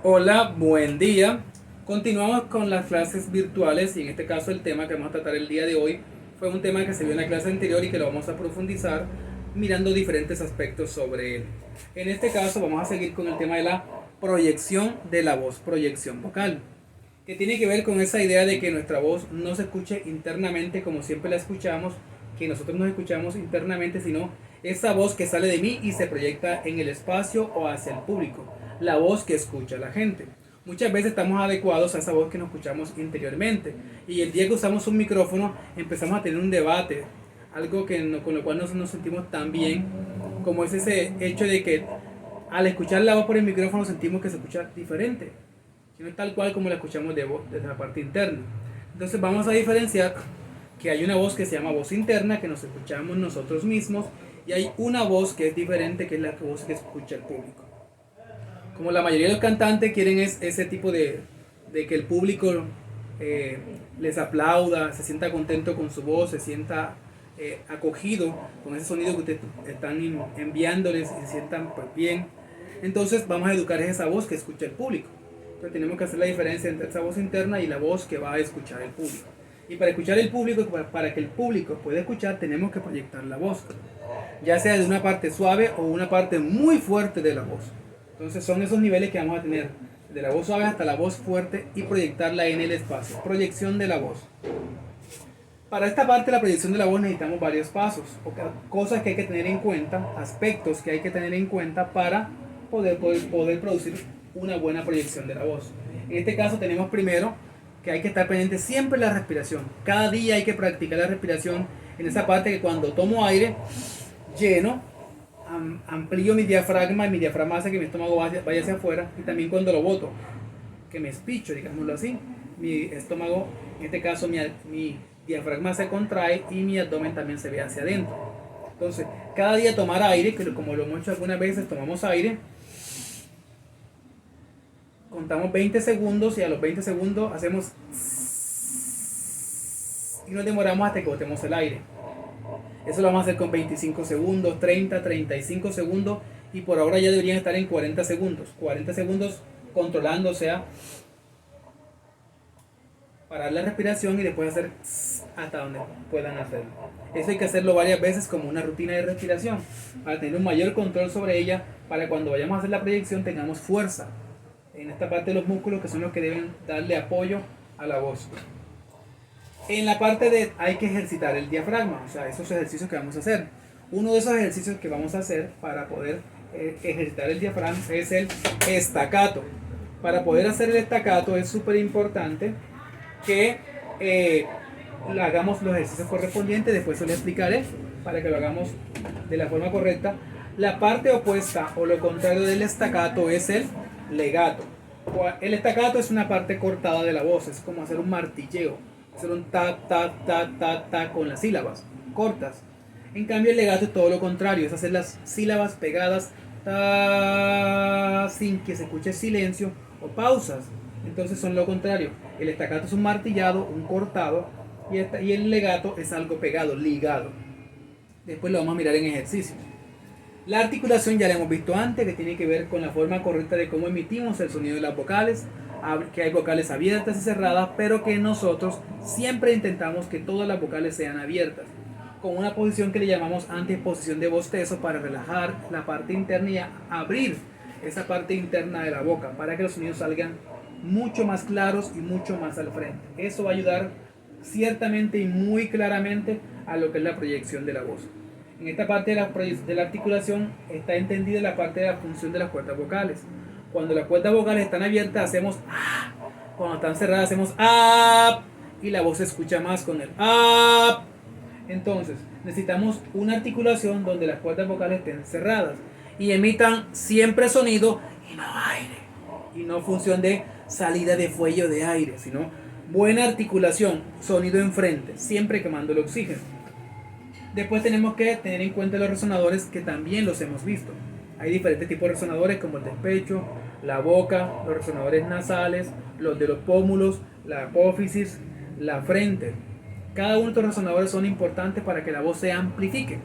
Hola, buen día. Continuamos con las clases virtuales y en este caso el tema que vamos a tratar el día de hoy fue un tema que se vio en la clase anterior y que lo vamos a profundizar mirando diferentes aspectos sobre él. En este caso vamos a seguir con el tema de la proyección de la voz, proyección vocal, que tiene que ver con esa idea de que nuestra voz no se escuche internamente como siempre la escuchamos, que nosotros nos escuchamos internamente, sino esa voz que sale de mí y se proyecta en el espacio o hacia el público, la voz que escucha la gente. Muchas veces estamos adecuados a esa voz que nos escuchamos interiormente y el día que usamos un micrófono empezamos a tener un debate, algo que con lo cual no nos sentimos tan bien, como es ese hecho de que al escuchar la voz por el micrófono sentimos que se escucha diferente, sino tal cual como la escuchamos desde la parte interna. Entonces vamos a diferenciar que hay una voz que se llama voz interna, que nos escuchamos nosotros mismos, y hay una voz que es diferente, que es la voz que escucha el público. Como la mayoría de los cantantes quieren ese tipo de que el público les aplauda, se sienta contento con su voz, se sienta acogido con ese sonido que ustedes están enviándoles y se sientan pues, bien. Entonces vamos a educar esa voz que escucha el público. Entonces tenemos que hacer la diferencia entre esa voz interna y la voz que va a escuchar el público. Y para escuchar el público, para que el público pueda escuchar, tenemos que proyectar la voz, ya sea de una parte suave o una parte muy fuerte de la voz. Entonces son esos niveles que vamos a tener, de la voz suave hasta la voz fuerte y proyectarla en el espacio. Proyección de la voz. Para esta parte de la proyección de la voz necesitamos varios pasos, cosas que hay que tener en cuenta, aspectos que hay que tener en cuenta para poder producir una buena proyección de la voz. En este caso tenemos primero que hay que estar pendiente siempre de la respiración. Cada día hay que practicar la respiración en esa parte que cuando tomo aire lleno, amplío mi diafragma y mi diafragma hace que mi estómago vaya hacia afuera, y también cuando lo boto, que me espicho, digámoslo así, mi estómago, en este caso mi diafragma se contrae y mi abdomen también se ve hacia adentro. Entonces, cada día tomar aire, que como lo hemos hecho algunas veces, tomamos aire, contamos 20 segundos y a los 20 segundos hacemos y nos demoramos hasta que botemos el aire. Eso lo vamos a hacer con 25 segundos, 30, 35 segundos y por ahora ya deberían estar en 40 segundos. 40 segundos controlando, o sea, parar la respiración y después hacer hasta donde puedan hacerlo. Eso hay que hacerlo varias veces como una rutina de respiración para tener un mayor control sobre ella, para cuando vayamos a hacer la proyección tengamos fuerza en esta parte de los músculos que son los que deben darle apoyo a la voz. En la parte de hay que ejercitar el diafragma, o sea, esos ejercicios que vamos a hacer. Uno de esos ejercicios que vamos a hacer para poder ejercitar el diafragma es el estacato. Para poder hacer el estacato es súper importante que hagamos los ejercicios correspondientes, después se lo explicaré para que lo hagamos de la forma correcta. La parte opuesta o lo contrario del estacato es el legato. El estacato es una parte cortada de la voz, es como hacer un martilleo, hacer un ta, ta, ta, ta, ta con las sílabas cortas. En cambio el legato es todo lo contrario, es hacer las sílabas pegadas ta, sin que se escuche silencio o pausas. Entonces son lo contrario. El estacato es un martillado, un cortado, y el legato es algo pegado, ligado. Después lo vamos a mirar en ejercicio. La articulación ya la hemos visto antes, que tiene que ver con la forma correcta de cómo emitimos el sonido de las vocales, que hay vocales abiertas y cerradas, pero que nosotros siempre intentamos que todas las vocales sean abiertas, con una posición que le llamamos antes posición de bostezo, para relajar la parte interna y abrir esa parte interna de la boca para que los sonidos salgan mucho más claros y mucho más al frente. Eso va a ayudar ciertamente y muy claramente a lo que es la proyección de la voz. En esta parte de la articulación está entendida la parte de la función de las cuerdas vocales. Cuando las cuerdas vocales están abiertas hacemos ah, cuando están cerradas hacemos ah, y la voz se escucha más con el ah. Entonces necesitamos una articulación donde las cuerdas vocales estén cerradas y emitan siempre sonido y no aire, y no función de salida de fuelle de aire, sino buena articulación, sonido enfrente, siempre quemando el oxígeno. Después tenemos que tener en cuenta los resonadores, que también los hemos visto. Hay diferentes tipos de resonadores, como el del pecho, la boca, los resonadores nasales, los de los pómulos, la apófisis, la frente. Cada uno de estos resonadores son importantes para que la voz se amplifique.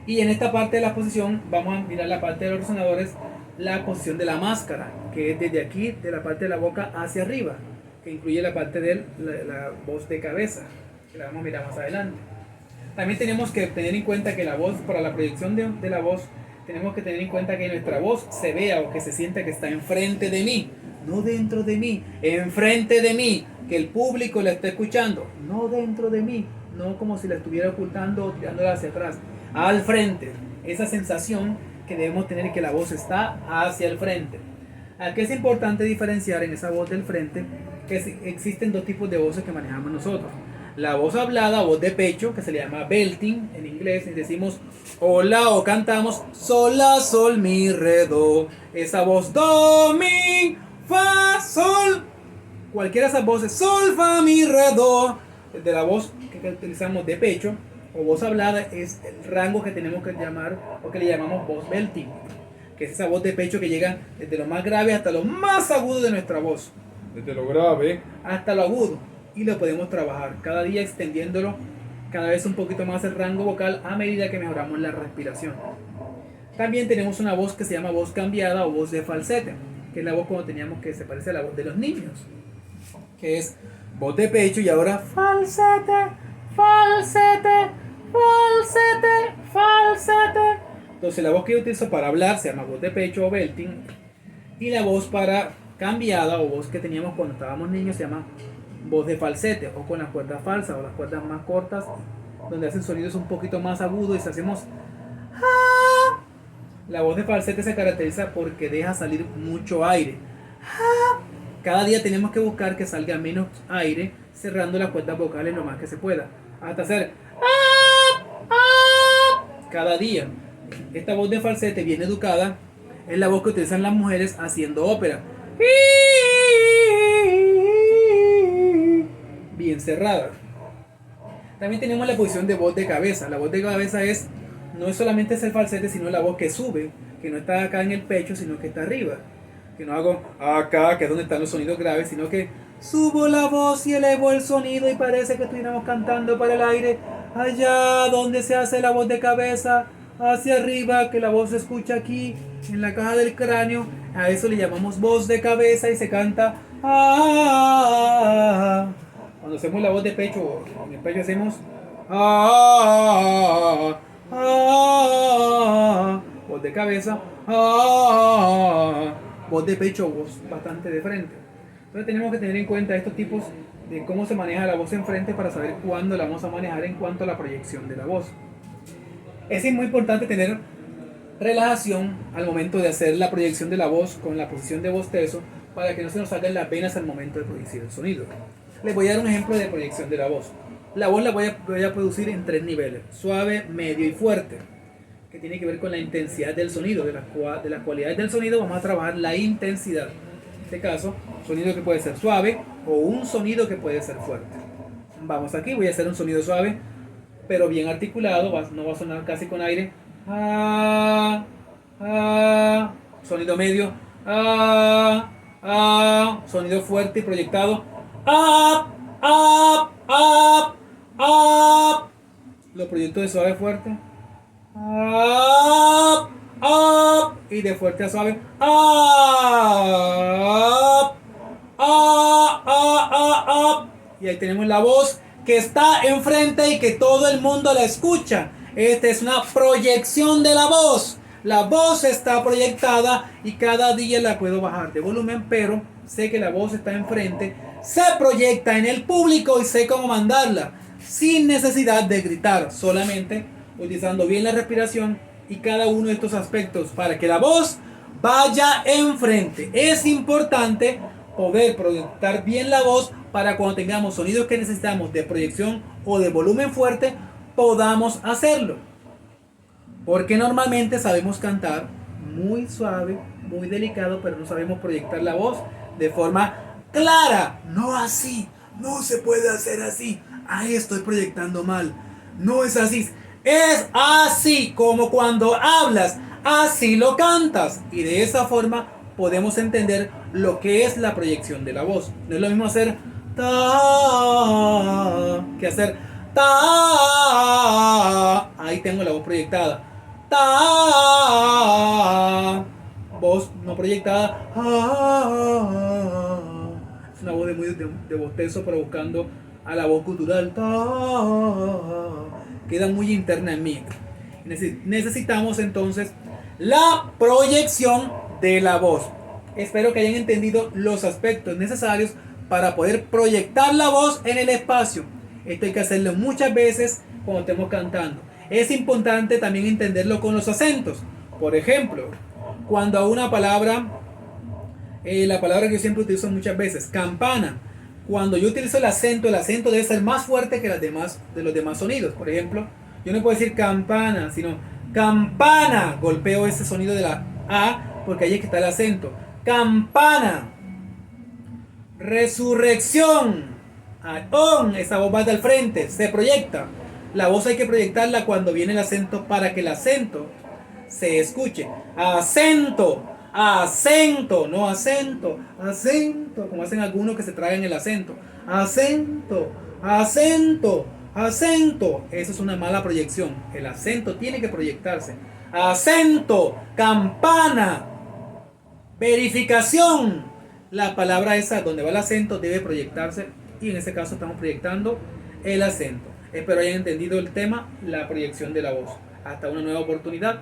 Y en esta parte de la exposición vamos a mirar la parte de los resonadores la posición de la máscara, que es desde aquí, de la parte de la boca hacia arriba, que incluye la parte de la voz de cabeza, que la vamos a mirar más adelante. También tenemos que tener en cuenta que la voz, para la proyección de la voz, tenemos que tener en cuenta que nuestra voz se vea o que se sienta que está enfrente de mí, no dentro de mí, enfrente de mí, que el público la esté escuchando, no dentro de mí, no como si la estuviera ocultando o tirándola hacia atrás, al frente. Esa sensación que debemos tener, que la voz está hacia el frente. Aquí es importante diferenciar en esa voz del frente que existen dos tipos de voces que manejamos nosotros. La voz hablada, voz de pecho, que se le llama belting en inglés, y decimos hola o cantamos sol, la, sol, mi, re, do. Esa voz do, mi, fa, sol. Cualquiera de esas voces, sol, fa, mi, re, do. De la voz que utilizamos de pecho o voz hablada es el rango que tenemos que llamar o que le llamamos voz belting, que es esa voz de pecho que llega desde lo más grave hasta lo más agudo de nuestra voz, desde lo grave hasta lo agudo, y lo podemos trabajar cada día extendiéndolo cada vez un poquito más el rango vocal a medida que mejoramos la respiración. También tenemos una voz que se llama voz cambiada o voz de falsete, que es la voz cuando teníamos que se parece a la voz de los niños, que es voz de pecho y ahora falsete, falsete, falsete, falsete. Entonces la voz que yo utilizo para hablar se llama voz de pecho o belting, y la voz para cambiada o voz que teníamos cuando estábamos niños se llama voz de falsete, o con las cuerdas falsas o las cuerdas más cortas, donde hacen sonidos un poquito más agudos y si hacemos ah. La voz de falsete se caracteriza porque deja salir mucho aire. Ah. Cada día tenemos que buscar que salga menos aire, cerrando las cuerdas vocales lo más que se pueda, hasta hacer cada día. Esta voz de falsete bien educada es la voz que utilizan las mujeres haciendo ópera, bien cerrada. También tenemos la posición de voz de cabeza. La voz de cabeza no es solamente el falsete, sino la voz que sube, que no está acá en el pecho, sino que está arriba. Que no hago acá, que es donde están los sonidos graves, sino que subo la voz y elevo el sonido y parece que estuviéramos cantando para el aire. Allá donde se hace la voz de cabeza, hacia arriba, que la voz se escucha aquí, en la caja del cráneo. A eso le llamamos voz de cabeza y se canta ah. Cuando hacemos la voz de pecho, en el pecho hacemos ah, ah, voz de cabeza, ah, voz de pecho, voz bastante de frente. Entonces tenemos que tener en cuenta estos tipos de cómo se maneja la voz en frente para saber cuándo la vamos a manejar en cuanto a la proyección de la voz. Es muy importante tener relajación al momento de hacer la proyección de la voz con la posición de bostezo para que no se nos salgan las venas al momento de producir el sonido. Les voy a dar un ejemplo de proyección de la voz. La voz la voy a producir en 3 niveles: suave, medio y fuerte, que tiene que ver con la intensidad del sonido. De las cualidades del sonido vamos a trabajar la intensidad. En este caso, sonido que puede ser suave o un sonido que puede ser fuerte. Vamos aquí, voy a hacer un sonido suave, pero bien articulado, no va a sonar casi con aire. Ah, ah. Sonido medio. Ah, ah. Sonido fuerte y proyectado. Up, up, up, up. Lo proyecto de suave a fuerte. Up, up. Y de fuerte a suave. Up, up, up, up, up. Y ahí tenemos la voz que está enfrente y que todo el mundo la escucha. Esta es una proyección de la voz. La voz está proyectada y cada día la puedo bajar de volumen, pero sé que la voz está enfrente, se proyecta en el público y sé cómo mandarla sin necesidad de gritar, solamente utilizando bien la respiración y cada uno de estos aspectos para que la voz vaya enfrente. Es importante poder proyectar bien la voz para cuando tengamos sonidos que necesitamos de proyección o de volumen fuerte, podamos hacerlo. Porque normalmente sabemos cantar muy suave, muy delicado, pero no sabemos proyectar la voz de forma clara. No así, no se puede hacer así. Ahí estoy proyectando mal. No es así. Es así como cuando hablas, así lo cantas. Y de esa forma podemos entender lo que es la proyección de la voz. No es lo mismo hacer ta que hacer ta. Ahí tengo la voz proyectada. Ta. voz no proyectada. Es una voz de bostezo, pero buscando a la voz gutural. Queda muy interna en mí. Necesitamos entonces la proyección de la voz. Espero que hayan entendido los aspectos necesarios para poder proyectar la voz en el espacio. Esto hay que hacerlo muchas veces cuando estemos cantando. Es importante también entenderlo con los acentos. Por ejemplo, cuando a una palabra, la palabra que yo siempre utilizo muchas veces, campana. Cuando yo utilizo el acento debe ser más fuerte que de los demás sonidos. Por ejemplo, yo no puedo decir campana, sino campana. Golpeo ese sonido de la A porque ahí es que está el acento. Campana. Resurrección. Esa voz va al frente, se proyecta. La voz hay que proyectarla cuando viene el acento para que el acento se escuche. Acento, acento, no acento, acento, como hacen algunos que se tragan el acento. Acento, acento, acento. Eso es una mala proyección. El acento tiene que proyectarse. Acento, campana, verificación. La palabra esa donde va el acento debe proyectarse y en este caso estamos proyectando el acento. Espero hayan entendido el tema, la proyección de la voz. Hasta una nueva oportunidad.